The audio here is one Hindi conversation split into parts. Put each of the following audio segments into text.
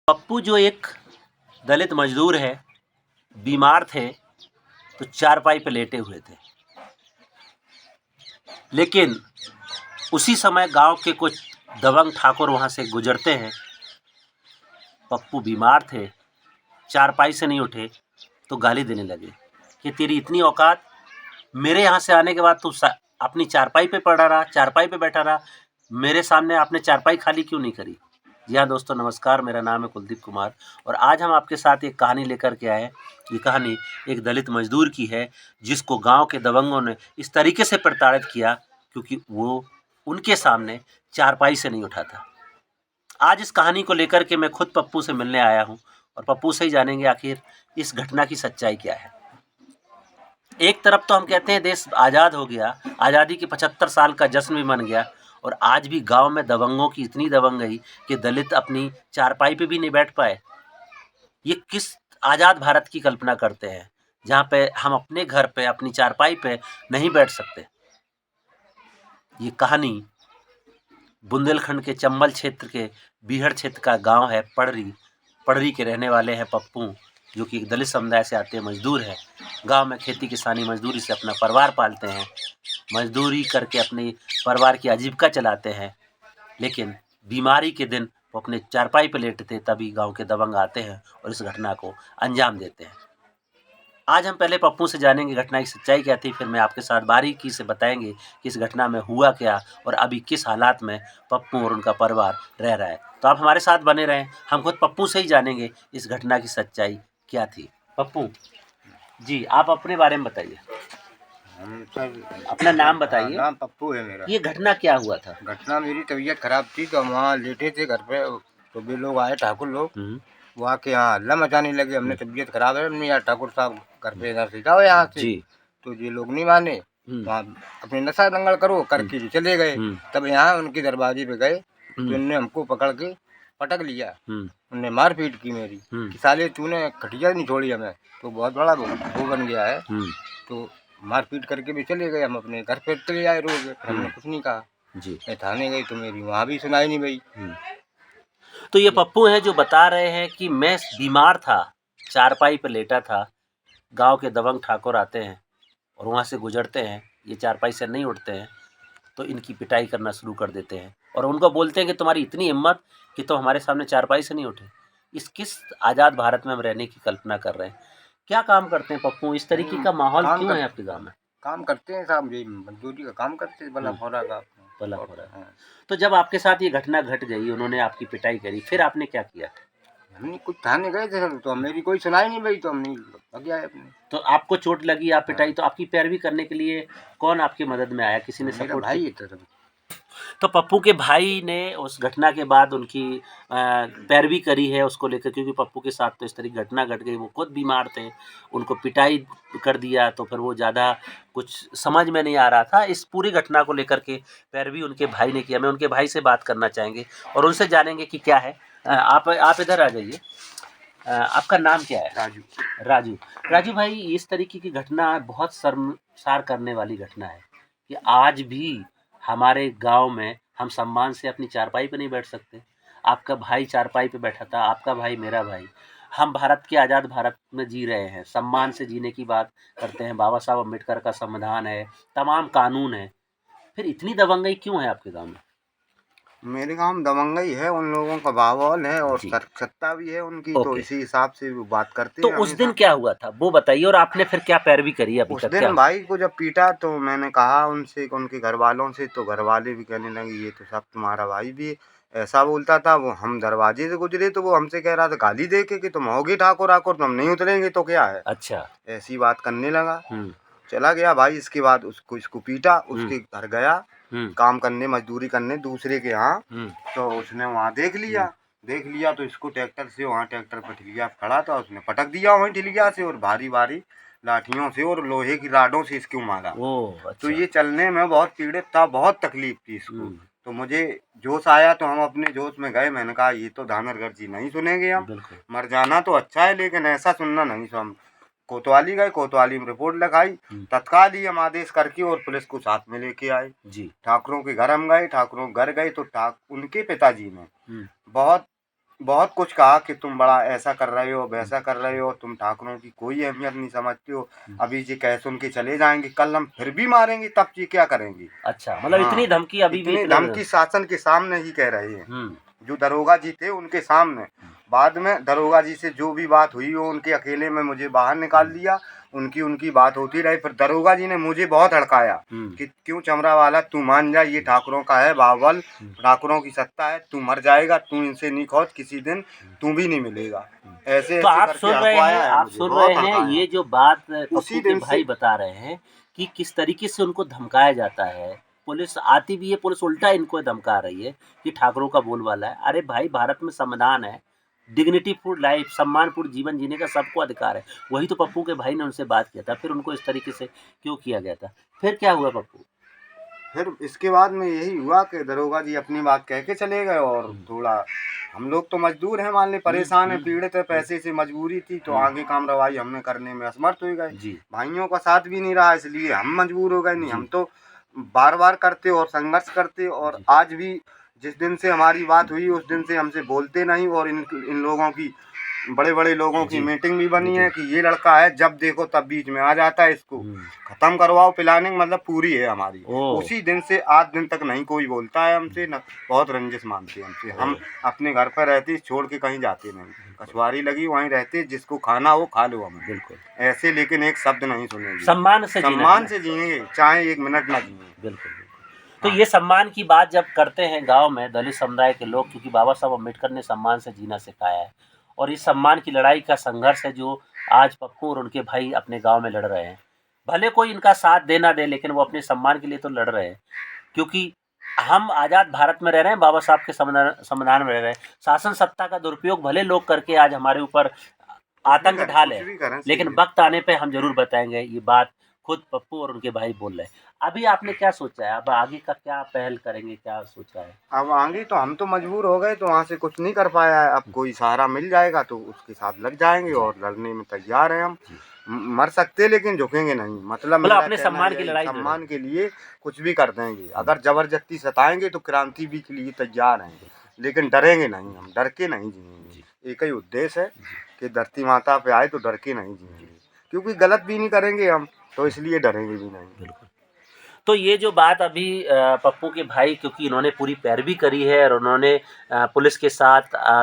पप्पू जो एक दलित मजदूर है, बीमार थे तो चारपाई पे लेटे हुए थे। लेकिन उसी समय गांव के कुछ दबंग ठाकुर वहां से गुजरते हैं। पप्पू बीमार थे, चारपाई से नहीं उठे तो गाली देने लगे कि तेरी इतनी औकात, मेरे यहाँ से आने के बाद तू अपनी चारपाई पे पड़ा रहा, चारपाई पे बैठा रहा, मेरे सामने आपने चारपाई खाली क्यों नहीं करी। जी हाँ दोस्तों, नमस्कार, मेरा नाम है कुलदीप कुमार और आज हम आपके साथ एक कहानी लेकर के आए। ये कहानी एक दलित मजदूर की है जिसको गांव के दबंगों ने इस तरीके से प्रताड़ित किया क्योंकि वो उनके सामने चारपाई से नहीं उठा था। आज इस कहानी को लेकर के मैं खुद पप्पू से मिलने आया हूँ और पप्पू से ही जानेंगे आखिर इस घटना की सच्चाई क्या है। एक तरफ तो हम कहते हैं देश आज़ाद हो गया, आज़ादी के 75 साल का जश्न भी मन गया और आज भी गांव में दबंगों की इतनी दबंगई कि दलित अपनी चारपाई पे भी नहीं बैठ पाए। ये किस आज़ाद भारत की कल्पना करते हैं जहाँ पे हम अपने घर पे अपनी चारपाई पे नहीं बैठ सकते। ये कहानी बुंदेलखंड के चंबल क्षेत्र के बीहड़ क्षेत्र का गांव है पड़री। पड़री के रहने वाले हैं पप्पू, जो कि एक दलित समुदाय से आते हैं, मजदूर हैं। गांव में खेती किसानी मजदूरी से अपना परिवार पालते हैं, मजदूरी करके अपने परिवार की आजीविका चलाते हैं। लेकिन बीमारी के दिन वो अपने चारपाई पर लेटे थे, तभी गांव के दबंग आते हैं और इस घटना को अंजाम देते हैं। आज हम पहले पप्पू से जानेंगे घटना की सच्चाई क्या थी, फिर मैं आपके साथ बारीकी से बताएंगे कि इस घटना में हुआ क्या और अभी किस हालात में पप्पू और उनका परिवार रह रहा है। तो आप हमारे साथ बने रहें, हम खुद पप्पू से ही जानेंगे इस घटना की सच्चाई क्या थी। पप्पू जी, आप अपने बारे में बताइए। हम सर अपना नाम बताइए। नाम पप्पू है मेरा। ये घटना क्या हुआ था? घटना, मेरी तबीयत खराब थी तो हम वहाँ लेटे थे घर पे, तो भी लोग आए, ठाकुर लोग, वो आके यहाँ हल्ला मचाने लगे, हमने तबीयत खराब है, हमने यार ठाकुर साहब घर पे इधर से जाओ यहाँ से। तो ये लोग नहीं माने, वहाँ अपने नशा दंगल करो करके भी चले गए। तब यहाँ उनके दरवाजे पे गए तो उनने हमको पकड़ के पटक लिया, उनने मारपीट की मेरी कि साले तूने खटिया नहीं छोड़ी हमें, तो बहुत बड़ा वो बन गया है। तो मारपीट करके भी चले गए, हम अपने घर पे चले आए रोज, हमने कुछ नहीं कहा जी। मैं थाने गई तो मेरी वहाँ भी सुनाई नहीं गई। तो ये पप्पू है जो बता रहे हैं कि मैं बीमार था, चारपाई पे लेटा था, गांव के दबंग ठाकुर आते हैं और वहाँ से गुजरते हैं, ये चारपाई से नहीं उठते हैं तो इनकी पिटाई करना शुरू कर देते हैं और उनको बोलते हैं कि तुम्हारी इतनी हिम्मत कि तुम हमारे सामने चारपाई से नहीं उठे। इस किस आज़ाद भारत में हम रहने की कल्पना कर रहे हैं। क्या काम करते हैं पप्पू? इस तरीके का माहौल क्यों है आपके गाँव में? काम करते हैं साहब, ये मजदूरी का काम करते हैं, भला हो रहा भला हो रहा है। तो जब आपके साथ ये घटना घट गई, उन्होंने आपकी पिटाई करी, फिर आपने क्या किया? हमने कुछ थाने गए थे तो मेरी कोई सुनाई नहीं गई, तो हमने भाग गया अपने। तो आपको चोट लगी, आप पिटाई, तो आपकी पैरवी करने के लिए कौन आपकी मदद में आया? किसी ने सपोर्ट भाई किया? तो पप्पू के भाई ने उस घटना के बाद उनकी पैरवी करी है उसको लेकर, क्योंकि पप्पू के साथ तो इस तरह की घटना घट गई, वो खुद बीमार थे, उनको पिटाई कर दिया तो फिर वो ज़्यादा कुछ समझ में नहीं आ रहा था। इस पूरी घटना को लेकर के पैरवी उनके भाई ने किया। मैं उनके भाई से बात करना चाहेंगे और उनसे जानेंगे कि क्या है। आप इधर आ जाइए। आपका नाम क्या है? राजू। राजू। राजू भाई, इस तरीके की घटना बहुत शर्मसार करने वाली घटना है कि आज भी हमारे गांव में हम सम्मान से अपनी चारपाई पे नहीं बैठ सकते। आपका भाई चारपाई पे बैठा था, आपका भाई मेरा भाई। हम भारत के आज़ाद भारत में जी रहे हैं, सम्मान से जीने की बात करते हैं, बाबा साहब अम्बेडकर का संविधान है, तमाम कानून है, फिर इतनी दबंगई क्यों है आपके गांव में? मेरे गांव में दबंगई है, उन लोगों का बावल है और सत्ता भी है उनकी, तो इसी हिसाब से वो बात करते हैं। तो उस दिन क्या हुआ था वो बताइए और आपने फिर क्या पैरवी करी अभी उस तक? दिन भाई को जब पीटा तो मैंने कहा उनसे, उनके घर वालों से, तो घर वाले भी कहने लगे ये तो सब तुम्हारा भाई भी ऐसा बोलता था। वो हम दरवाजे से गुजरे तो वो हमसे कह रहा था गाली दे के कि तुम होगे ठाकुर आकुर, तुम नहीं उतरेंगे तो क्या है। अच्छा, ऐसी बात करने लगा। चला गया भाई। इसके बाद इसको पीटा, उसके घर गया काम करने, मजदूरी करने दूसरे के यहाँ, तो उसने वहाँ देख लिया तो इसको ट्रैक्टर से, वहाँ ट्रैक्टर पर ठिलिया खड़ा था, उसने पटक दिया वहीं ठिलिया से और भारी भारी लाठियों से और लोहे की राडों से इसको मारा। अच्छा। तो ये चलने में बहुत पीड़ित था, बहुत तकलीफ थी इसको। तो मुझे जोश आया तो हम अपने जोश में गए, मैंने कहा ये तो धानरगढ़ जी नहीं सुनेंगे, हम मर जाना तो अच्छा है लेकिन ऐसा सुनना नहीं। तो हम कोतवाली गए, कोतवाली में रिपोर्ट लगाई, तत्काल ही हम आदेश करके और पुलिस को साथ में लेके आए जी। ठाकुरों के घर हम गए, ठाकुरों के घर गए तो उनके पिताजी ने बहुत बहुत कुछ कहा कि तुम बड़ा ऐसा कर रहे हो, वैसा कर रहे हो, तुम ठाकुरों की कोई अहमियत नहीं समझते हो, अभी जी कह सुन के चले जाएंगे, कल हम फिर भी मारेंगे, तब जी क्या करेंगे। अच्छा, मतलब हाँ, इतनी धमकी अभी भी इतनी इतने। धमकी शासन के सामने ही कह रहे हैं, जो दरोगा जी थे उनके सामने। बाद में दरोगा जी से जो भी बात हुई हो, उनके अकेले में मुझे बाहर निकाल दिया, उनकी बात होती रही। फिर दरोगा जी ने मुझे बहुत हड़काया कि क्यों चमड़ा वाला, तू मान जा, ये ठाकुरों का है बावल, ठाकुरों की सत्ता है, तू मर जाएगा, तू इनसे नहीं खौच, किसी दिन तू भी नहीं मिलेगा। ऐसे तो ऐसे आप करके सुन रहे हड़कवाया हैं, है आप मुझे, सुन रहे बहुत हैं हड़काया। ये जो बात उसी पप्पू के दिन भाई से बता रहे हैं कि किस तरीके से उनको धमकाया जाता है। पुलिस आती भी है, पुलिस उल्टा इनको धमका रही है कि ठाकुरों का बोलबाला है। अरे भाई, भारत में संविधान है, डिग्निटीफुल लाइफ, सम्मानपूर्ण जीवन जीने का सबको अधिकार है। वही तो पप्पू के भाई ने उनसे बात किया था, फिर उनको इस तरीके से क्यों किया गया था? फिर क्या हुआ पप्पू? फिर इसके बाद में यही हुआ कि दरोगा जी अपनी बात कह के चले गए, और थोड़ा हम लोग तो मजदूर हैं, मान ले परेशान हैं, पीड़ित है, पैसे से मजबूरी थी, तो आगे काम रवाई हमने करने में असमर्थ हो गए। जी भाइयों का साथ भी नहीं रहा, इसलिए हम मजबूर हो गए। नहीं, जी हम तो बार बार करते और संघर्ष करते, और जी आज भी जिस दिन से हमारी बात हुई उस दिन से हमसे बोलते नहीं। और इन लोगों की, बड़े बड़े लोगों की जी मीटिंग भी बनी है मीटिंग। कि ये लड़का है, जब देखो तब बीच में आ जाता है, इसको खत्म करवाओ। प्लानिंग मतलब पूरी है हमारी। ओ उसी दिन से आज दिन तक नहीं कोई बोलता है हमसे, न बहुत रंजिश मानते हैं हमसे। हम अपने घर पर रहते, छोड़ के कहीं जाते नहीं, कछुआरी लगी वहीं रहते, जिसको खाना हो खा लो हम, बिल्कुल ऐसे। लेकिन एक शब्द नहीं सुनेंगे, सम्मान से जीना है सम्मान ना? से जिएंगे, चाहे एक मिनट ना जिएंगे। बिल्कुल बिल्कुल। तो ये सम्मान की बात जब करते हैं गांव में दलित समुदाय के लोग, क्योंकि बाबा साहब अम्बेडकर ने सम्मान से जीना सिखाया है, और इस सम्मान की लड़ाई का संघर्ष है जो आज पप्पू और उनके भाई अपने गांव में लड़ रहे हैं। भले कोई इनका साथ दे ना दे, लेकिन वो अपने सम्मान के लिए तो लड़ रहे हैं, क्योंकि हम आज़ाद भारत में रह रहे हैं, बाबा साहब के संविधान में रह रहे हैं। शासन सत्ता का दुरुपयोग भले लोग करके आज हमारे ऊपर आतंक ढाल कुछ है, भी करें, लेकिन सीधे। वक्त आने पे हम जरूर बताएंगे। ये बात खुद पप्पू और उनके भाई बोल रहे हैं। अभी आपने क्या सोचा है? अब आगे का क्या पहल करेंगे, क्या सोचा है? अब आगे तो हम तो मजबूर हो गए, तो वहाँ से कुछ नहीं कर पाया है। अब कोई सहारा मिल जाएगा तो उसके साथ लग जाएंगे, जी और लड़ने में तैयार हैं हम। जी, मर सकते लेकिन झुकेंगे नहीं, मतलब मतलब मेरा अपने कहना सम्मान की यही, लड़ाई लड़ रहे सम्मान के लिए कुछ भी कर देंगे। अगर जबरदस्ती सताएंगे तो क्रांति भी के लिए तैयार हैं, लेकिन डरेंगे नहीं, हम डर के नहीं जी जिएंगे। एक ही उद्देश्य है कि धरती माता पे आए तो डर के नहीं जिएंगे, क्योंकि गलत भी नहीं करेंगे हम, तो इसलिए डरेंगे भी नहीं। बिल्कुल। तो ये जो बात अभी पप्पू के भाई, क्योंकि इन्होंने पूरी पैरवी करी है और उन्होंने पुलिस के साथ,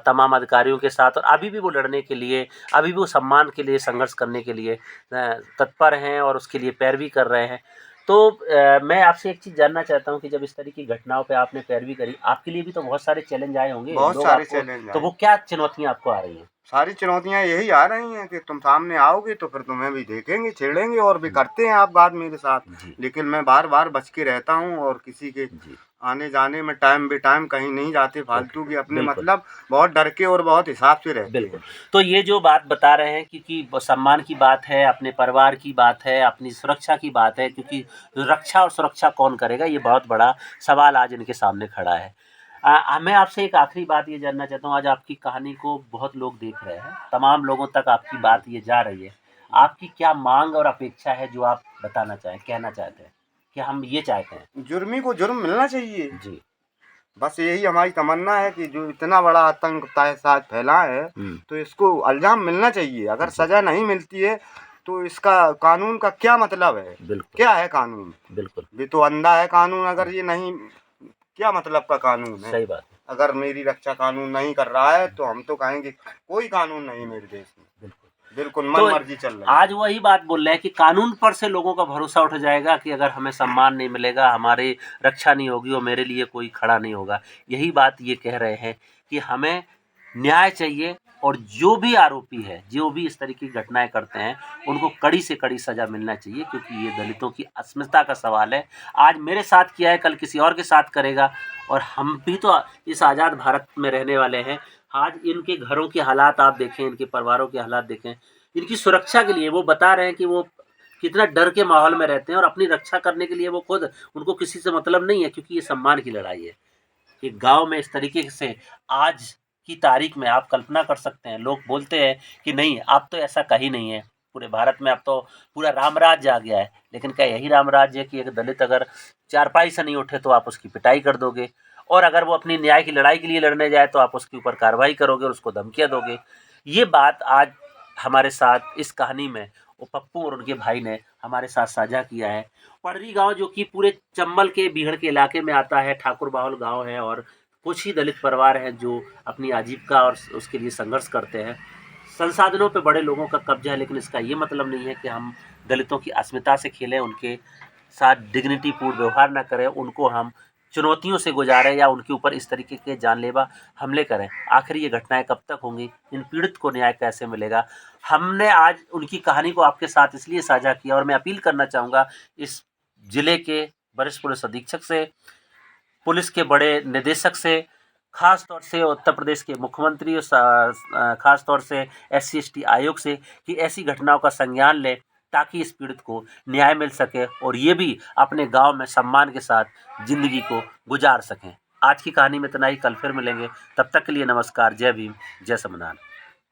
तमाम अधिकारियों के साथ, और अभी भी वो लड़ने के लिए, अभी भी वो सम्मान के लिए संघर्ष करने के लिए तत्पर हैं और उसके लिए पैरवी कर रहे हैं। तो मैं आपसे एक चीज़ जानना चाहता हूँ कि जब इस तरह की घटनाओं पे आपने पैरवी करी, आपके लिए भी तो बहुत सारे चैलेंज आए होंगे, बहुत लोग सारे आपको, चैलेंज तो आए। वो क्या चुनौतियाँ आपको आ रही हैं? सारी चुनौतियां यही आ रही हैं कि तुम सामने आओगे तो फिर तुम्हें भी देखेंगे, छेड़ेंगे, और भी करते हैं आप बात मेरे साथ। जी लेकिन मैं बार बार बच के रहता हूँ, और किसी के जी आने जाने में टाइम बे टाइम कहीं नहीं जाते फालतू की, अपने बिल्कुल मतलब बहुत डर के और बहुत हिसाब से रहते बिल्कुल। हैं। तो ये जो बात बता रहे हैं, क्योंकि सम्मान की बात है, अपने परिवार की बात है, अपनी सुरक्षा की बात है, क्योंकि रक्षा और सुरक्षा कौन करेगा, ये बहुत बड़ा सवाल आज इनके सामने खड़ा है। मैं आपसे एक आखिरी बात ये जानना चाहता हूँ, आज आपकी कहानी को बहुत लोग देख रहे हैं, तमाम लोगों तक आपकी बात ये जा रही है। आपकी क्या मांग और अपेक्षा है जो आप बताना चाहें, कहना चाहते हैं कि हम ये चाहते हैं? जुर्मी को जुर्म मिलना चाहिए, जी बस यही हमारी तमन्ना है कि जो इतना बड़ा आतंक साथ फैला है, तो इसको अंजाम मिलना चाहिए। अगर सजा नहीं मिलती है तो इसका कानून का क्या मतलब है? बिल्कुल क्या है कानून? बिल्कुल भी तो अंधा है कानून, अगर ये नहीं, क्या मतलब का कानून है? सही बात है। अगर मेरी रक्षा कानून नहीं कर रहा है तो हम तो कहेंगे कोई कानून नहीं मेरे देश में, बिल्कुल। बिल्कुल तो मन मर्जी चल रही आज है। वही बात बोल रहे हैं कि कानून पर से लोगों का भरोसा उठ जाएगा कि अगर हमें सम्मान नहीं मिलेगा, हमारी रक्षा नहीं होगी और मेरे लिए कोई खड़ा नहीं होगा। यही बात ये कह रहे हैं कि हमें न्याय चाहिए, और जो भी आरोपी है, जो भी इस तरह की घटनाएं करते हैं, उनको कड़ी से कड़ी सजा मिलना चाहिए, क्योंकि ये दलितों की अस्मिता का सवाल है। आज मेरे साथ किया है, कल किसी और के साथ करेगा, और हम भी तो इस आज़ाद भारत में रहने वाले हैं। आज इनके घरों के हालात आप देखें, इनके परिवारों के हालात देखें, इनकी सुरक्षा के लिए वो बता रहे हैं कि वो कितना डर के माहौल में रहते हैं, और अपनी रक्षा करने के लिए वो खुद, उनको किसी से मतलब नहीं है, क्योंकि ये सम्मान की लड़ाई है। कि गांव में इस तरीके से आज की तारीख में आप कल्पना कर सकते हैं, लोग बोलते हैं कि नहीं, अब तो ऐसा कहीं नहीं है पूरे भारत में, अब तो पूरा राम राज्य आ गया है। लेकिन क्या यही राम राज्य है कि एक दलित अगर चारपाई से नहीं उठे तो आप उसकी पिटाई कर दोगे? और अगर वो अपनी न्याय की लड़ाई के लिए लड़ने जाए तो आप उसके ऊपर कार्रवाई करोगे और उसको धमकियाँ दोगे। ये बात आज हमारे साथ इस कहानी में वो पप्पू और उनके भाई ने हमारे साथ साझा किया है। पड़री गांव जो कि पूरे चंबल के बीहड़ के इलाके में आता है, ठाकुर बाहुल गांव है और कुछ ही दलित परिवार हैं जो अपनी आजीविका और उसके लिए संघर्ष करते हैं। संसाधनों पे बड़े लोगों का कब्जा है, लेकिन इसका ये मतलब नहीं है कि हम दलितों की अस्मिता से खेलें, उनके साथ डिग्निटी पूर्ण व्यवहार ना करें, उनको हम चुनौतियों से गुजारें या उनके ऊपर इस तरीके के जानलेवा हमले करें। आखिर ये घटनाएं कब तक होंगी? इन पीड़ित को न्याय कैसे मिलेगा? हमने आज उनकी कहानी को आपके साथ इसलिए साझा किया और मैं अपील करना चाहूँगा इस जिले के वरिष्ठ पुलिस अधीक्षक से, पुलिस के बड़े निदेशक से, खास तौर से उत्तर प्रदेश के मुख्यमंत्री और खास तौर से SC/ST आयोग से कि ऐसी घटनाओं का संज्ञान लें ताकि इस पीड़ित को न्याय मिल सके और ये भी अपने गांव में सम्मान के साथ जिंदगी को गुजार सकें। आज की कहानी में इतना ही, कल फिर मिलेंगे। तब तक के लिए नमस्कार, जय भीम, जय संविधान।